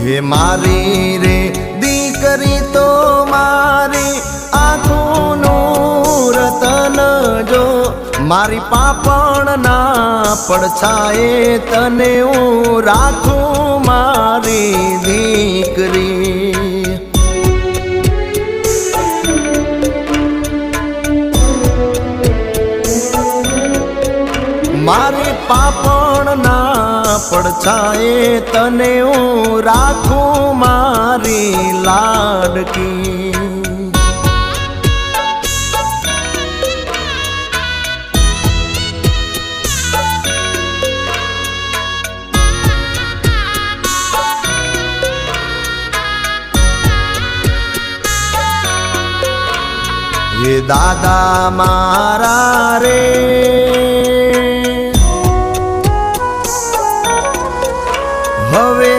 हे मारी रे दीकरी तो मारी आँखों रतन जो मारी पापण ना पड़छाए तने हूँ राखूं मारी दीकरी। मारी पापण ना पड़छाए तने हूँ राखूं मारी लाडकी। ये दादा मारा रे हवे